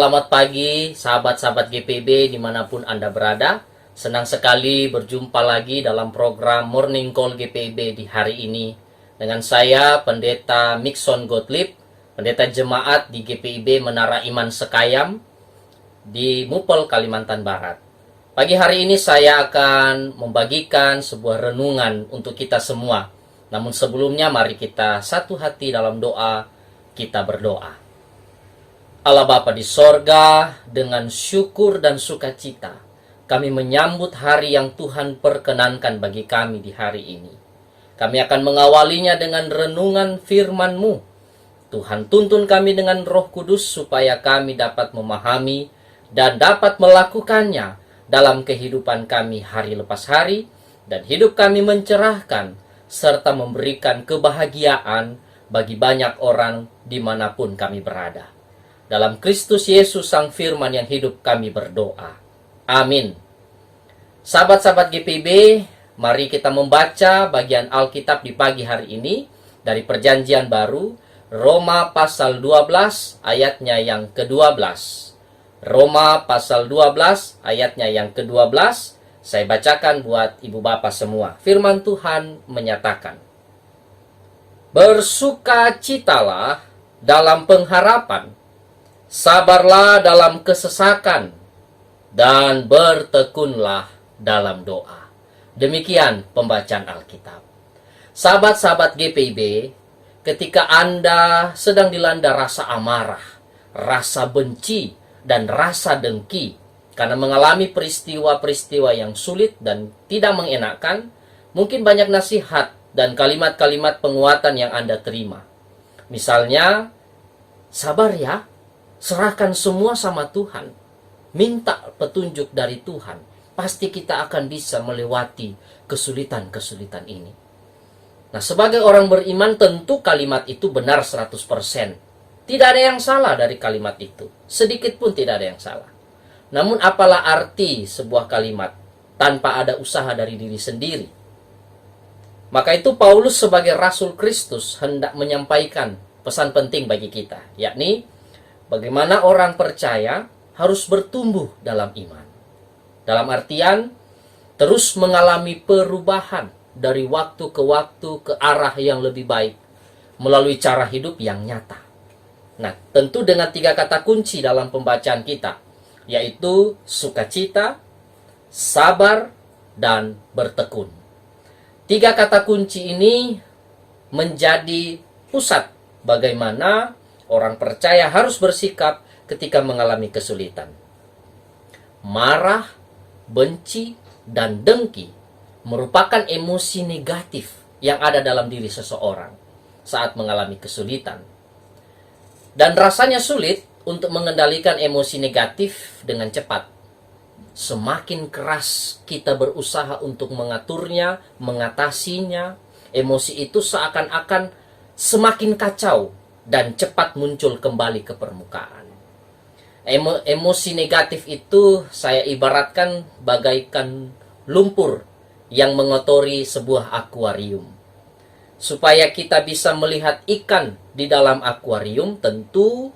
selamat pagi sahabat-sahabat GPIB dimanapun Anda berada. Senang sekali berjumpa lagi dalam program Morning Call GPIB di hari ini. Dengan saya, Pendeta Mixon Gottlieb, Pendeta Jemaat di GPIB Menara Iman Sekayam di Mupel, Kalimantan Barat. Pagi hari ini saya akan membagikan sebuah renungan untuk kita semua. Namun sebelumnya mari kita satu hati dalam doa, kita berdoa. Allah Bapa di sorga, dengan syukur dan sukacita, kami menyambut hari yang Tuhan perkenankan bagi kami di hari ini. Kami akan mengawalinya dengan renungan firman-Mu. Tuhan tuntun kami dengan Roh Kudus supaya kami dapat memahami dan dapat melakukannya dalam kehidupan kami hari lepas hari, dan hidup kami mencerahkan serta memberikan kebahagiaan bagi banyak orang dimanapun kami berada. Dalam Kristus Yesus Sang Firman yang hidup kami berdoa. Amin. Sahabat-sahabat GPIB, mari kita membaca bagian Alkitab di pagi hari ini dari Perjanjian Baru, Roma pasal 12 ayatnya yang ke-12. Roma pasal 12 ayatnya yang ke-12. Saya bacakan buat ibu bapak semua. Firman Tuhan menyatakan, bersukacitalah dalam pengharapan, sabarlah dalam kesesakan, dan bertekunlah dalam doa. Demikian pembacaan Alkitab. Sahabat-sahabat GPIB, ketika Anda sedang dilanda rasa amarah, rasa benci, dan rasa dengki, karena mengalami peristiwa-peristiwa yang sulit dan tidak mengenakan, mungkin banyak nasihat dan kalimat-kalimat penguatan yang Anda terima. Misalnya, sabar ya, serahkan semua sama Tuhan. Minta petunjuk dari Tuhan. Pasti kita akan bisa melewati kesulitan-kesulitan ini. Nah, sebagai orang beriman tentu kalimat itu benar 100%. Tidak ada yang salah dari kalimat itu. Sedikit pun tidak ada yang salah. Namun apalah arti sebuah kalimat tanpa ada usaha dari diri sendiri? Maka itu Paulus sebagai Rasul Kristus hendak menyampaikan pesan penting bagi kita, yakni bagaimana orang percaya harus bertumbuh dalam iman. Dalam artian, terus mengalami perubahan dari waktu ke waktu ke arah yang lebih baik melalui cara hidup yang nyata. Nah, tentu dengan 3 kata kunci dalam pembacaan kita, yaitu sukacita, sabar, dan bertekun. 3 kata kunci ini menjadi pusat bagaimana orang percaya harus bersikap ketika mengalami kesulitan. Marah, benci, dan dengki merupakan emosi negatif yang ada dalam diri seseorang saat mengalami kesulitan. Dan rasanya sulit untuk mengendalikan emosi negatif dengan cepat. Semakin keras kita berusaha untuk mengaturnya, mengatasinya, emosi itu seakan-akan semakin kacau dan cepat muncul kembali ke permukaan. Emosi negatif itu saya ibaratkan bagaikan lumpur yang mengotori sebuah akuarium. Supaya kita bisa melihat ikan di dalam akuarium, tentu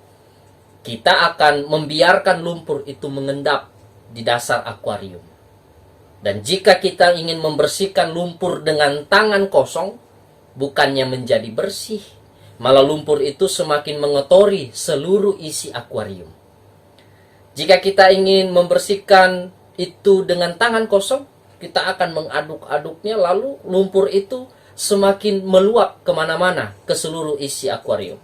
kita akan membiarkan lumpur itu mengendap di dasar akuarium. Dan jika kita ingin membersihkan lumpur dengan tangan kosong, bukannya menjadi bersih, malah lumpur itu semakin mengotori seluruh isi akuarium. Jika kita ingin membersihkan itu dengan tangan kosong, kita akan mengaduk-aduknya, lalu lumpur itu semakin meluap kemana-mana ke seluruh isi akuarium.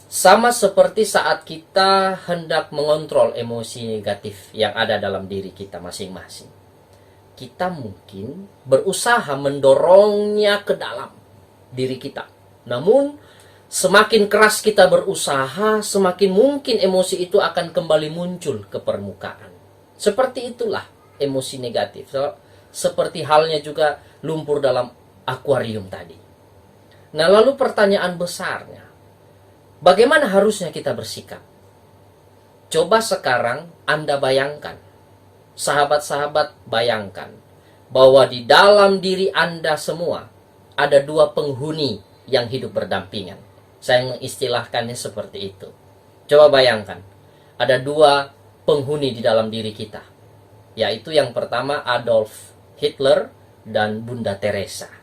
Sama seperti saat kita hendak mengontrol emosi negatif yang ada dalam diri kita masing-masing. Kita mungkin berusaha mendorongnya ke dalam diri kita. Namun, semakin keras kita berusaha, semakin mungkin emosi itu akan kembali muncul ke permukaan. Seperti itulah emosi negatif. Seperti halnya juga lumpur dalam akuarium tadi. Nah, lalu pertanyaan besarnya, bagaimana harusnya kita bersikap? Coba sekarang Anda bayangkan, sahabat-sahabat bayangkan, bahwa di dalam diri Anda semua ada 2 penghuni yang hidup berdampingan. Saya mengistilahkannya seperti itu. Coba bayangkan, ada dua penghuni di dalam diri kita, yaitu yang pertama Adolf Hitler dan Bunda Teresa.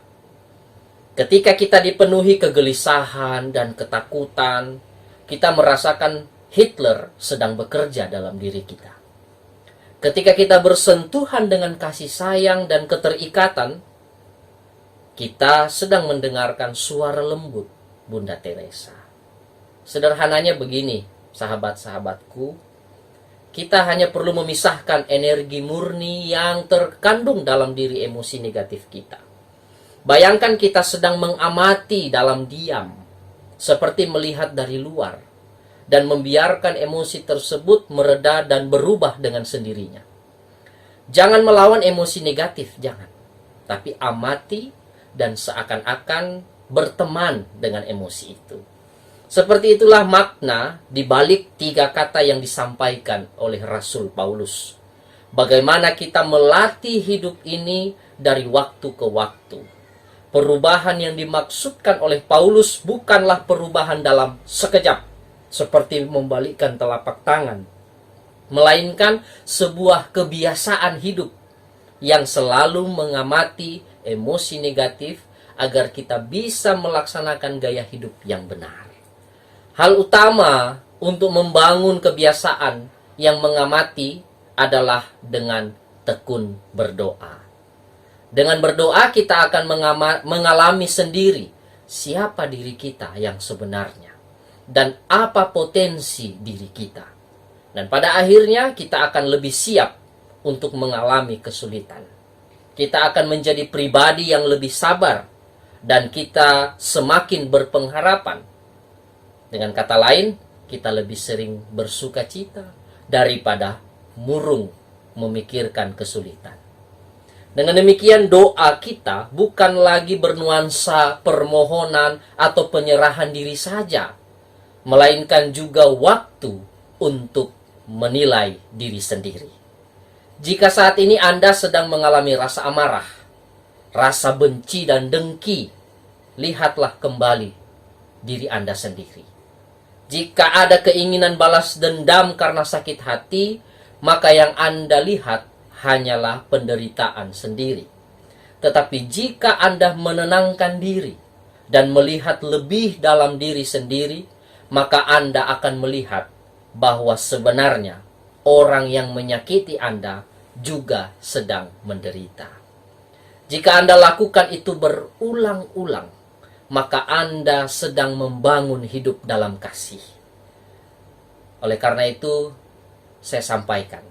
Ketika kita dipenuhi kegelisahan dan ketakutan, kita merasakan Hitler sedang bekerja dalam diri kita. Ketika kita bersentuhan dengan kasih sayang dan keterikatan, kita sedang mendengarkan suara lembut Bunda Teresa. Sederhananya begini, sahabat-sahabatku, kita hanya perlu memisahkan energi murni yang terkandung dalam diri emosi negatif kita. Bayangkan kita sedang mengamati dalam diam, seperti melihat dari luar, dan membiarkan emosi tersebut mereda dan berubah dengan sendirinya. Jangan melawan emosi negatif, jangan. Tapi amati dan seakan-akan berteman dengan emosi itu. Seperti itulah makna di balik 3 kata yang disampaikan oleh Rasul Paulus. Bagaimana kita melatih hidup ini dari waktu ke waktu. Perubahan yang dimaksudkan oleh Paulus bukanlah perubahan dalam sekejap, seperti membalikkan telapak tangan, melainkan sebuah kebiasaan hidup yang selalu mengamati emosi negatif agar kita bisa melaksanakan gaya hidup yang benar. Hal utama untuk membangun kebiasaan yang mengamati adalah dengan tekun berdoa. Dengan berdoa kita akan mengalami sendiri siapa diri kita yang sebenarnya dan apa potensi diri kita. Dan pada akhirnya kita akan lebih siap untuk mengalami kesulitan. Kita akan menjadi pribadi yang lebih sabar dan kita semakin berpengharapan. Dengan kata lain, kita lebih sering bersuka cita daripada murung memikirkan kesulitan. Dengan demikian doa kita bukan lagi bernuansa permohonan atau penyerahan diri saja, melainkan juga waktu untuk menilai diri sendiri. Jika saat ini Anda sedang mengalami rasa amarah, rasa benci dan dengki, lihatlah kembali diri Anda sendiri. Jika ada keinginan balas dendam karena sakit hati, maka yang Anda lihat hanyalah penderitaan sendiri. Tetapi jika Anda menenangkan diri dan melihat lebih dalam diri sendiri, maka Anda akan melihat bahwa sebenarnya orang yang menyakiti Anda juga sedang menderita. Jika Anda lakukan itu berulang-ulang, maka Anda sedang membangun hidup dalam kasih. Oleh karena itu, saya sampaikan,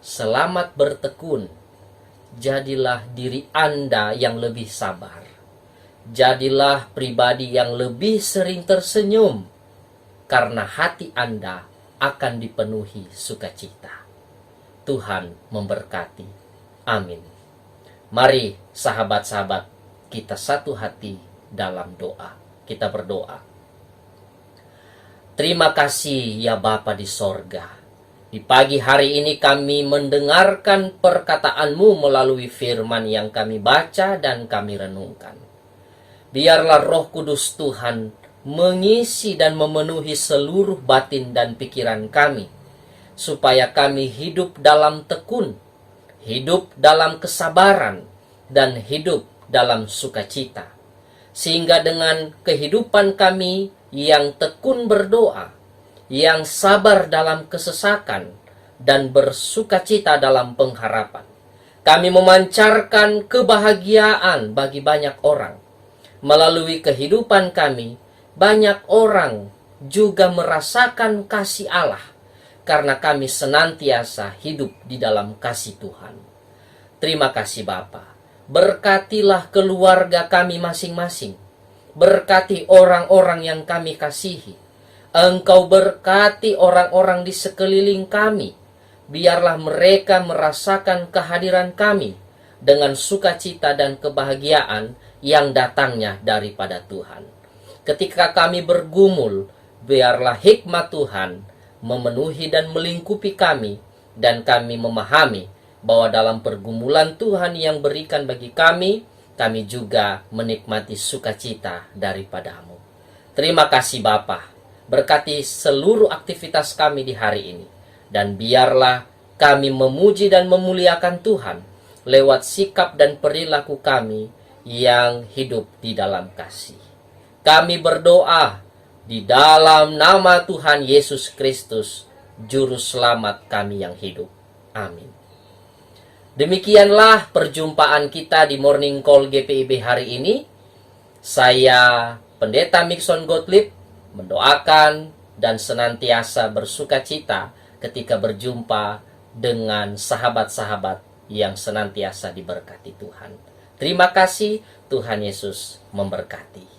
selamat bertekun. Jadilah diri Anda yang lebih sabar. Jadilah pribadi yang lebih sering tersenyum, karena hati Anda akan dipenuhi sukacita. Tuhan memberkati. Amin. Mari sahabat-sahabat, kita satu hati dalam doa. Kita berdoa. Terima kasih ya Bapa di sorga. Di pagi hari ini kami mendengarkan perkataan-Mu melalui firman yang kami baca dan kami renungkan. Biarlah Roh Kudus Tuhan mengisi dan memenuhi seluruh batin dan pikiran kami, supaya kami hidup dalam tekun, hidup dalam kesabaran, dan hidup dalam sukacita. Sehingga dengan kehidupan kami yang tekun berdoa, yang sabar dalam kesesakan, dan bersukacita dalam pengharapan, kami memancarkan kebahagiaan bagi banyak orang. Melalui kehidupan kami, banyak orang juga merasakan kasih Allah, karena kami senantiasa hidup di dalam kasih Tuhan. Terima kasih Bapa. Berkatilah keluarga kami masing-masing. Berkati orang-orang yang kami kasihi. Engkau berkati orang-orang di sekeliling kami. Biarlah mereka merasakan kehadiran kami dengan sukacita dan kebahagiaan yang datangnya daripada Tuhan. Ketika kami bergumul, biarlah hikmat Tuhan memenuhi dan melingkupi kami, dan kami memahami bahwa dalam pergumulan Tuhan yang berikan bagi kami juga menikmati sukacita daripada-Mu. Terima kasih Bapa. berkati seluruh aktivitas kami di hari ini. Dan biarlah kami memuji dan memuliakan Tuhan lewat sikap dan perilaku kami yang hidup di dalam kasih. Kami berdoa di dalam nama Tuhan Yesus Kristus, Juru Selamat kami yang hidup. Amin. Demikianlah perjumpaan kita di Morning Call GPIB hari ini. Saya, Pendeta Mixon Gottlieb, mendoakan dan senantiasa bersuka cita ketika berjumpa dengan sahabat-sahabat yang senantiasa diberkati Tuhan. Terima kasih, Tuhan Yesus memberkati.